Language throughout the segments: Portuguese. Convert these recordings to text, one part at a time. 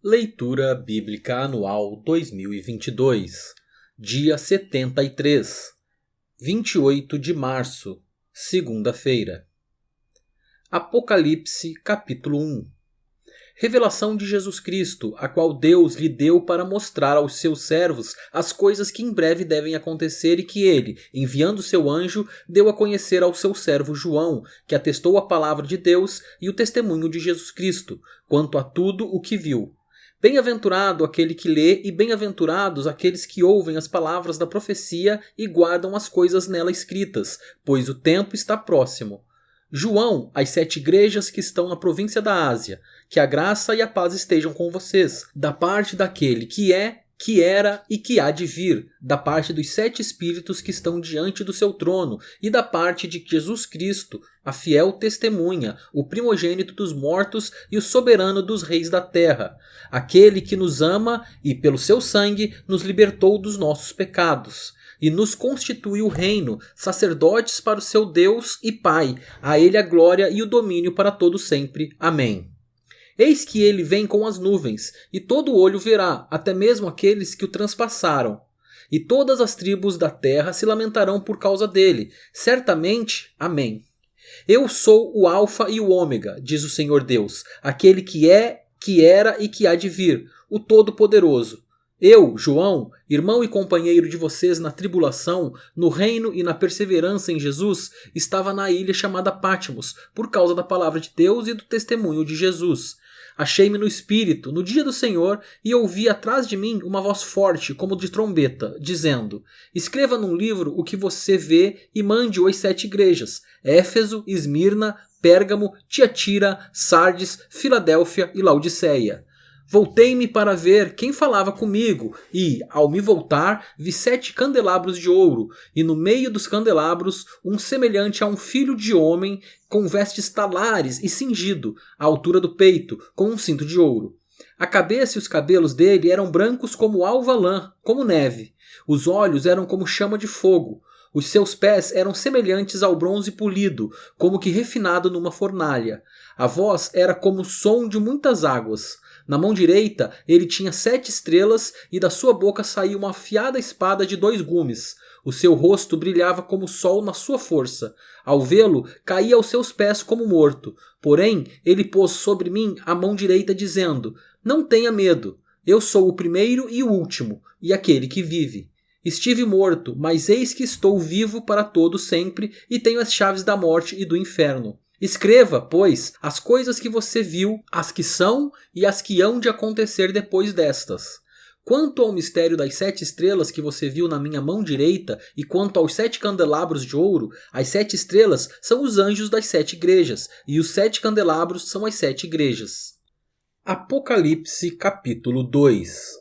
Leitura Bíblica Anual 2022, dia 73, 28 de março, segunda-feira. Apocalipse, capítulo 1. Revelação de Jesus Cristo, a qual Deus lhe deu para mostrar aos seus servos as coisas que em breve devem acontecer e que ele, enviando seu anjo, deu a conhecer ao seu servo João, que atestou a palavra de Deus e o testemunho de Jesus Cristo, quanto a tudo o que viu. Bem-aventurado aquele que lê e bem-aventurados aqueles que ouvem as palavras da profecia e guardam as coisas nela escritas, pois o tempo está próximo. João, às 7 igrejas que estão na província da Ásia, que a graça e a paz estejam com vocês, da parte daquele que é, que era e que há de vir, da parte dos 7 espíritos que estão diante do seu trono, e da parte de Jesus Cristo, a fiel testemunha, o primogênito dos mortos e o soberano dos reis da terra, aquele que nos ama e, pelo seu sangue, nos libertou dos nossos pecados, e nos constituiu reino, sacerdotes para o seu Deus e Pai, a ele a glória e o domínio para todo sempre. Amém. Eis que ele vem com as nuvens, e todo olho verá, até mesmo aqueles que o transpassaram. E todas as tribos da terra se lamentarão por causa dele. Certamente, amém. Eu sou o Alfa e o Ômega, diz o Senhor Deus, aquele que é, que era e que há de vir, o Todo-Poderoso. Eu, João, irmão e companheiro de vocês na tribulação, no reino e na perseverança em Jesus, estava na ilha chamada Patmos, por causa da palavra de Deus e do testemunho de Jesus. Achei-me no Espírito, no dia do Senhor, e ouvi atrás de mim uma voz forte, como de trombeta, dizendo: Escreva num livro o que você vê e mande-o às 7 igrejas, Éfeso, Esmirna, Pérgamo, Tiatira, Sardes, Filadélfia e Laodiceia. Voltei-me para ver quem falava comigo, e, ao me voltar, vi 7 candelabros de ouro, e no meio dos candelabros, um semelhante a um filho de homem, com vestes talares e cingido, à altura do peito, com um cinto de ouro. A cabeça e os cabelos dele eram brancos como alva lã, como neve. Os olhos eram como chama de fogo. Os seus pés eram semelhantes ao bronze polido, como que refinado numa fornalha. A voz era como o som de muitas águas. Na mão direita ele tinha 7 estrelas e da sua boca saía uma afiada espada de 2 gumes. O seu rosto brilhava como o sol na sua força. Ao vê-lo, caía aos seus pés como morto. Porém, ele pôs sobre mim a mão direita dizendo: Não tenha medo, eu sou o primeiro e o último, e aquele que vive. Estive morto, mas eis que estou vivo para todo sempre e tenho as chaves da morte e do inferno. Escreva, pois, as coisas que você viu, as que são e as que hão de acontecer depois destas. Quanto ao mistério das 7 estrelas que você viu na minha mão direita e quanto aos 7 candelabros de ouro, as 7 estrelas são os anjos das 7 igrejas e os 7 candelabros são as 7 igrejas. Apocalipse capítulo 2.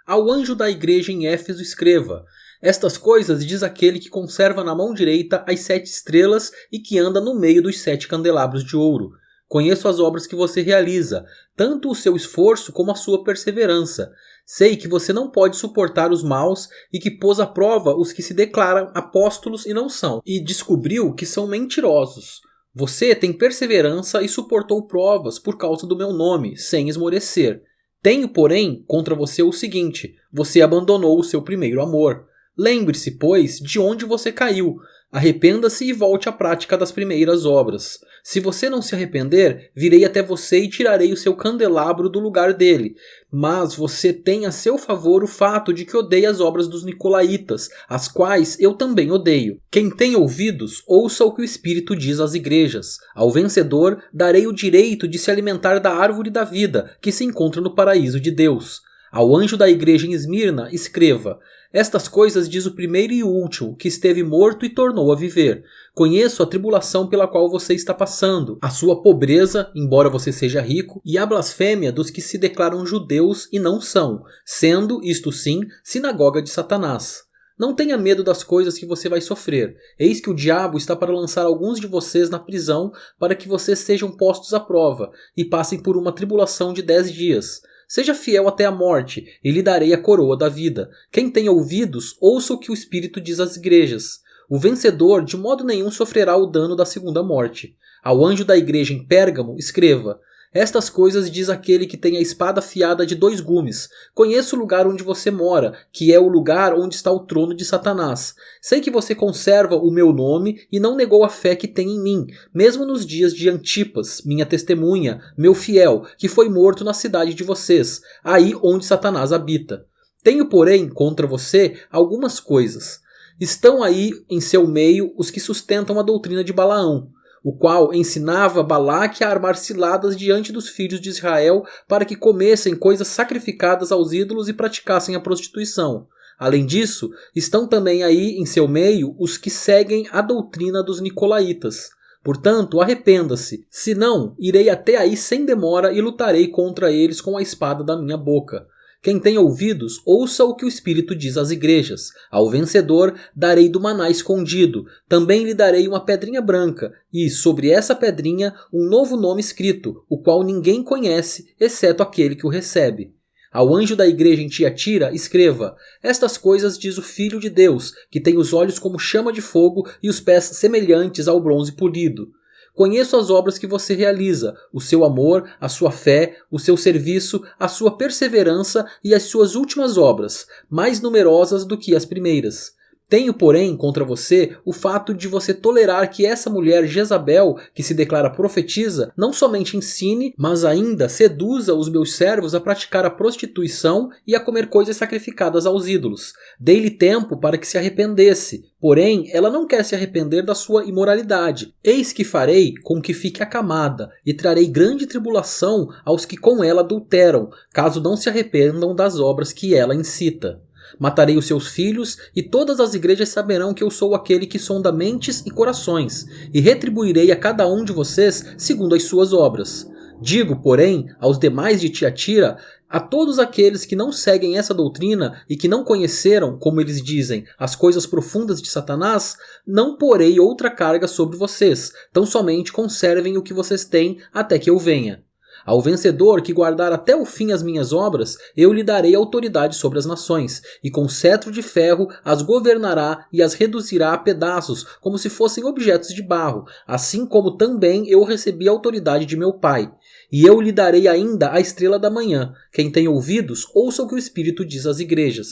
Ao anjo da igreja em Éfeso escreva: Estas coisas diz aquele que conserva na mão direita as 7 estrelas e que anda no meio dos 7 candelabros de ouro. Conheço as obras que você realiza, tanto o seu esforço como a sua perseverança. Sei que você não pode suportar os maus e que pôs à prova os que se declaram apóstolos e não são, e descobriu que são mentirosos. Você tem perseverança e suportou provas por causa do meu nome, sem esmorecer. Tenho, porém, contra você o seguinte: você abandonou o seu primeiro amor. Lembre-se, pois, de onde você caiu. Arrependa-se e volte à prática das primeiras obras. Se você não se arrepender, virei até você e tirarei o seu candelabro do lugar dele. Mas você tem a seu favor o fato de que odeia as obras dos nicolaítas, as quais eu também odeio. Quem tem ouvidos, ouça o que o Espírito diz às igrejas. Ao vencedor, darei o direito de se alimentar da árvore da vida, que se encontra no paraíso de Deus. Ao anjo da igreja em Esmirna, escreva: Estas coisas diz o primeiro e o último, que esteve morto e tornou a viver. Conheço a tribulação pela qual você está passando, a sua pobreza, embora você seja rico, e a blasfêmia dos que se declaram judeus e não são, sendo, isto sim, sinagoga de Satanás. Não tenha medo das coisas que você vai sofrer. Eis que o diabo está para lançar alguns de vocês na prisão para que vocês sejam postos à prova e passem por uma tribulação de 10 dias. Seja fiel até a morte, e lhe darei a coroa da vida. Quem tem ouvidos, ouça o que o Espírito diz às igrejas. O vencedor de modo nenhum sofrerá o dano da segunda morte. Ao anjo da igreja em Pérgamo, escreva: Estas coisas diz aquele que tem a espada afiada de 2 gumes. Conheço o lugar onde você mora, que é o lugar onde está o trono de Satanás. Sei que você conserva o meu nome e não negou a fé que tem em mim, mesmo nos dias de Antipas, minha testemunha, meu fiel, que foi morto na cidade de vocês, aí onde Satanás habita. Tenho, porém, contra você algumas coisas. Estão aí em seu meio os que sustentam a doutrina de Balaão, o qual ensinava Balaque a armar ciladas diante dos filhos de Israel para que comessem coisas sacrificadas aos ídolos e praticassem a prostituição. Além disso, estão também aí em seu meio os que seguem a doutrina dos nicolaítas. Portanto, arrependa-se, senão irei até aí sem demora e lutarei contra eles com a espada da minha boca. Quem tem ouvidos, ouça o que o Espírito diz às igrejas. Ao vencedor darei do maná escondido, também lhe darei uma pedrinha branca, e sobre essa pedrinha um novo nome escrito, o qual ninguém conhece, exceto aquele que o recebe. Ao anjo da igreja em Tiatira, escreva: estas coisas diz o Filho de Deus, que tem os olhos como chama de fogo e os pés semelhantes ao bronze polido. Conheço as obras que você realiza, o seu amor, a sua fé, o seu serviço, a sua perseverança e as suas últimas obras, mais numerosas do que as primeiras. Tenho, porém, contra você o fato de você tolerar que essa mulher Jezabel, que se declara profetisa, não somente ensine, mas ainda seduza os meus servos a praticar a prostituição e a comer coisas sacrificadas aos ídolos. Dei-lhe tempo para que se arrependesse, porém ela não quer se arrepender da sua imoralidade. Eis que farei com que fique acamada, e trarei grande tribulação aos que com ela adulteram, caso não se arrependam das obras que ela incita. Matarei os seus filhos, e todas as igrejas saberão que eu sou aquele que sonda mentes e corações, e retribuirei a cada um de vocês segundo as suas obras. Digo, porém, aos demais de Tiatira, a todos aqueles que não seguem essa doutrina e que não conheceram, como eles dizem, as coisas profundas de Satanás, não porei outra carga sobre vocês, tão somente conservem o que vocês têm até que eu venha. Ao vencedor que guardar até o fim as minhas obras, eu lhe darei autoridade sobre as nações, e com cetro de ferro as governará e as reduzirá a pedaços, como se fossem objetos de barro, assim como também eu recebi a autoridade de meu Pai. E eu lhe darei ainda a estrela da manhã. Quem tem ouvidos, ouça o que o Espírito diz às igrejas.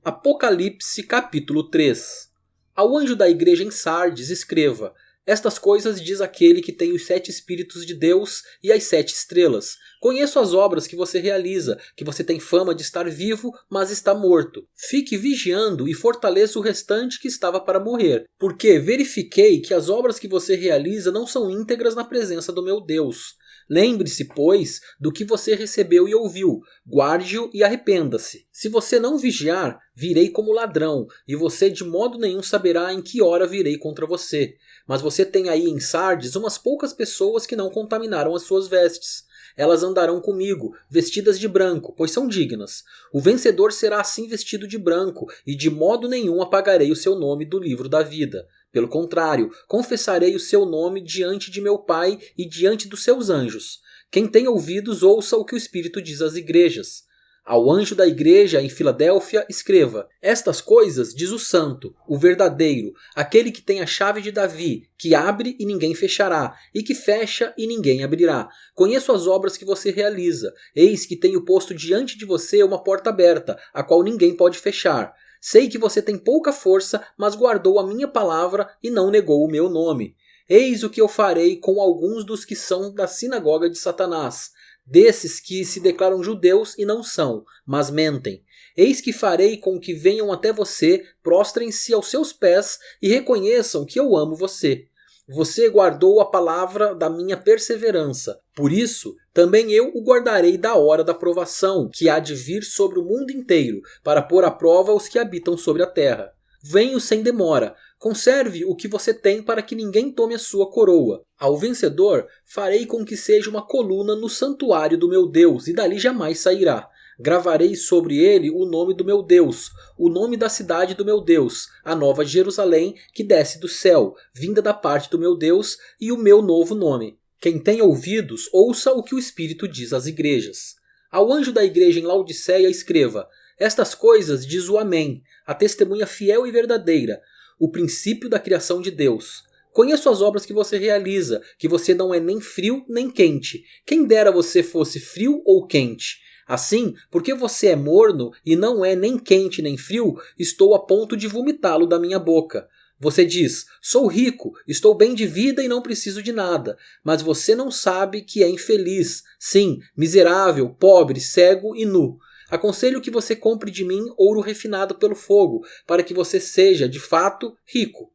Apocalipse capítulo 3. Ao anjo da igreja em Sardes escreva: estas coisas diz aquele que tem os 7 Espíritos de Deus e as 7 estrelas. Conheço as obras que você realiza, que você tem fama de estar vivo, mas está morto. Fique vigiando e fortaleça o restante que estava para morrer, porque verifiquei que as obras que você realiza não são íntegras na presença do meu Deus. Lembre-se, pois, do que você recebeu e ouviu, guarde-o e arrependa-se. Se você não vigiar, virei como ladrão, e você de modo nenhum saberá em que hora virei contra você. Mas você tem aí em Sardes umas poucas pessoas que não contaminaram as suas vestes. Elas andarão comigo, vestidas de branco, pois são dignas. O vencedor será assim vestido de branco, e de modo nenhum apagarei o seu nome do livro da vida. Pelo contrário, confessarei o seu nome diante de meu Pai e diante dos seus anjos. Quem tem ouvidos, ouça o que o Espírito diz às igrejas. Ao anjo da igreja em Filadélfia, escreva: estas coisas diz o santo, o verdadeiro, aquele que tem a chave de Davi, que abre e ninguém fechará, e que fecha e ninguém abrirá. Conheço as obras que você realiza. Eis que tenho posto diante de você uma porta aberta, a qual ninguém pode fechar. Sei que você tem pouca força, mas guardou a minha palavra e não negou o meu nome. Eis o que eu farei com alguns dos que são da sinagoga de Satanás, desses que se declaram judeus e não são, mas mentem. Eis que farei com que venham até você, prostrem-se aos seus pés e reconheçam que eu amo você. Você guardou a palavra da minha perseverança. Por isso, também eu o guardarei da hora da provação, que há de vir sobre o mundo inteiro, para pôr à prova os que habitam sobre a terra. Venho sem demora. Conserve o que você tem para que ninguém tome a sua coroa. Ao vencedor, farei com que seja uma coluna no santuário do meu Deus, e dali jamais sairá. Gravarei sobre ele o nome do meu Deus, o nome da cidade do meu Deus, a nova Jerusalém que desce do céu, vinda da parte do meu Deus, e o meu novo nome. Quem tem ouvidos, ouça o que o Espírito diz às igrejas. Ao anjo da igreja em Laodiceia escreva: estas coisas diz o Amém, a testemunha fiel e verdadeira, o princípio da criação de Deus. Conheço as obras que você realiza, que você não é nem frio nem quente. Quem dera você fosse frio ou quente. Assim, porque você é morno e não é nem quente nem frio, estou a ponto de vomitá-lo da minha boca. Você diz, sou rico, estou bem de vida e não preciso de nada, mas você não sabe que é infeliz, sim, miserável, pobre, cego e nu. Aconselho que você compre de mim ouro refinado pelo fogo, para que você seja, de fato, rico.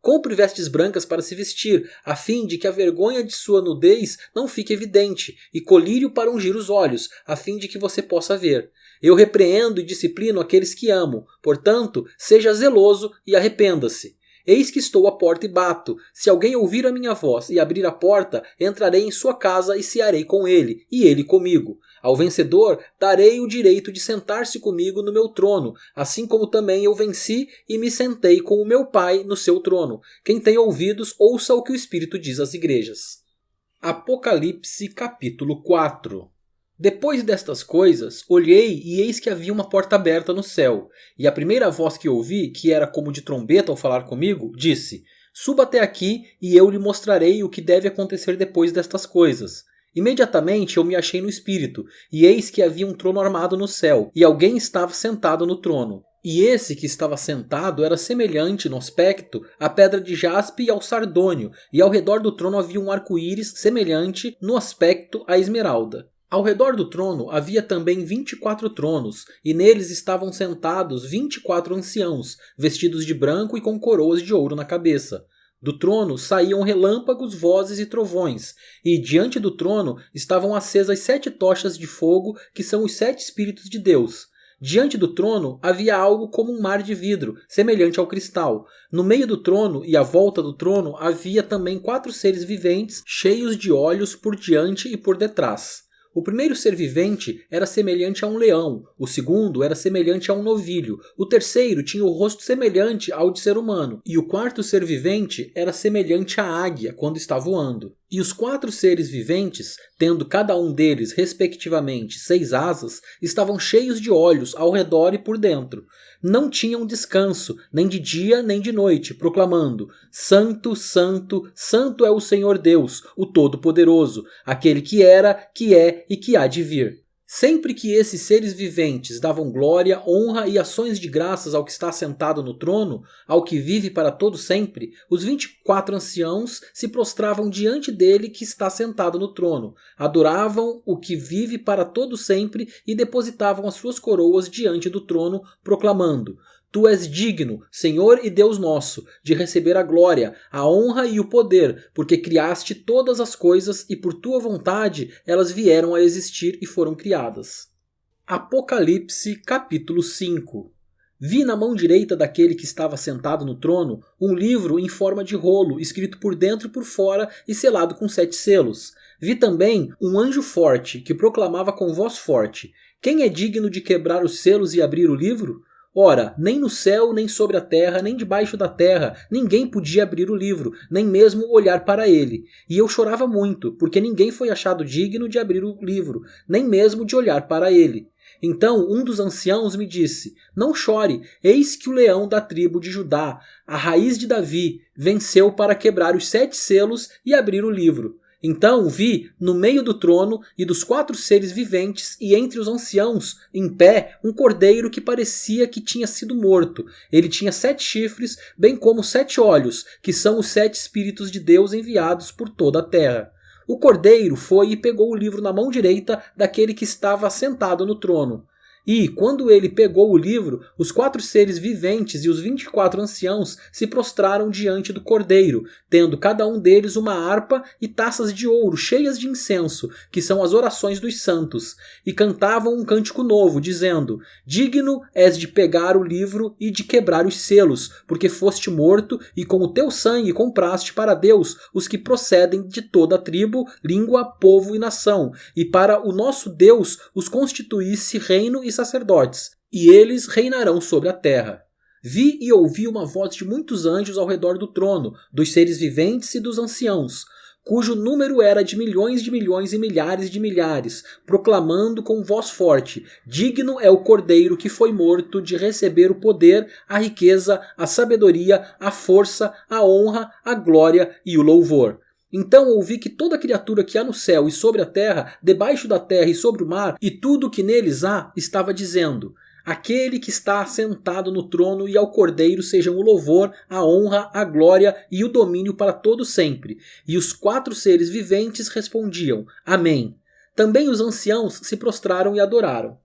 Compre vestes brancas para se vestir, a fim de que a vergonha de sua nudez não fique evidente, e colírio para ungir os olhos, a fim de que você possa ver. Eu repreendo e disciplino aqueles que amo, portanto, seja zeloso e arrependa-se. Eis que estou à porta e bato. Se alguém ouvir a minha voz e abrir a porta, entrarei em sua casa e cearei com ele, e ele comigo. Ao vencedor darei o direito de sentar-se comigo no meu trono, assim como também eu venci e me sentei com o meu Pai no seu trono. Quem tem ouvidos, ouça o que o Espírito diz às igrejas. Apocalipse capítulo 4. Depois destas coisas, olhei e eis que havia uma porta aberta no céu. E a primeira voz que ouvi, que era como de trombeta ao falar comigo, disse, suba até aqui e eu lhe mostrarei o que deve acontecer depois destas coisas. Imediatamente eu me achei no espírito, e eis que havia um trono armado no céu, e alguém estava sentado no trono. E esse que estava sentado era semelhante no aspecto à pedra de jaspe e ao sardônio, e ao redor do trono havia um arco-íris semelhante no aspecto à esmeralda. Ao redor do trono havia também 24 tronos, e neles estavam sentados 24 anciãos, vestidos de branco e com coroas de ouro na cabeça. Do trono saíam relâmpagos, vozes e trovões, e diante do trono estavam acesas 7 tochas de fogo, que são os 7 Espíritos de Deus. Diante do trono havia algo como um mar de vidro, semelhante ao cristal. No meio do trono e à volta do trono havia também 4 seres viventes, cheios de olhos por diante e por detrás. O primeiro ser vivente era semelhante a um leão, o segundo era semelhante a um novilho, o terceiro tinha o rosto semelhante ao de ser humano, e o quarto ser vivente era semelhante à águia quando está voando. E os 4 seres viventes, tendo cada um deles, respectivamente, 6 asas, estavam cheios de olhos ao redor e por dentro. Não tinham descanso, nem de dia nem de noite, proclamando, Santo, Santo, Santo é o Senhor Deus, o Todo-Poderoso, aquele que era, que é e que há de vir. Sempre que esses seres viventes davam glória, honra e ações de graças ao que está sentado no trono, ao que vive para todo sempre, os 24 anciãos se prostravam diante dele que está sentado no trono, adoravam o que vive para todo sempre e depositavam as suas coroas diante do trono, proclamando, Tu és digno, Senhor e Deus nosso, de receber a glória, a honra e o poder, porque criaste todas as coisas e por tua vontade elas vieram a existir e foram criadas. Apocalipse capítulo 5. Vi na mão direita daquele que estava sentado no trono um livro em forma de rolo, escrito por dentro e por fora e selado com 7 selos. Vi também um anjo forte que proclamava com voz forte, Quem é digno de quebrar os selos e abrir o livro? Ora, nem no céu, nem sobre a terra, nem debaixo da terra, ninguém podia abrir o livro, nem mesmo olhar para ele. E eu chorava muito, porque ninguém foi achado digno de abrir o livro, nem mesmo de olhar para ele. Então um dos anciãos me disse, Não chore, eis que o leão da tribo de Judá, a raiz de Davi, venceu para quebrar os 7 selos e abrir o livro. Então vi, no meio do trono e dos 4 seres viventes e entre os anciãos, em pé, um cordeiro que parecia que tinha sido morto. Ele tinha 7 chifres, bem como 7 olhos, que são os 7 Espíritos de Deus enviados por toda a terra. O cordeiro foi e pegou o livro na mão direita daquele que estava sentado no trono. E, quando ele pegou o livro, os 4 seres viventes e os 24 anciãos se prostraram diante do cordeiro, tendo cada um deles uma harpa e taças de ouro cheias de incenso, que são as orações dos santos, e cantavam um cântico novo, dizendo, Digno és de pegar o livro e de quebrar os selos, porque foste morto e com o teu sangue compraste para Deus os que procedem de toda a tribo, língua, povo e nação, e para o nosso Deus os constituísse reino e sacerdotes, e eles reinarão sobre a terra. Vi e ouvi uma voz de muitos anjos ao redor do trono, dos seres viventes e dos anciãos. cujo número era de milhões e milhares de milhares, proclamando com voz forte: digno é o Cordeiro que foi morto de receber o poder, a riqueza, a sabedoria, a força, a honra, a glória e o louvor. Então ouvi que toda criatura que há no céu e sobre a terra, debaixo da terra e sobre o mar, e tudo o que neles há, estava dizendo: aquele que está assentado no trono e ao Cordeiro sejam o louvor, a honra, a glória e o domínio para todo sempre. E os 4 seres viventes respondiam: Amém. Também os anciãos se prostraram e adoraram.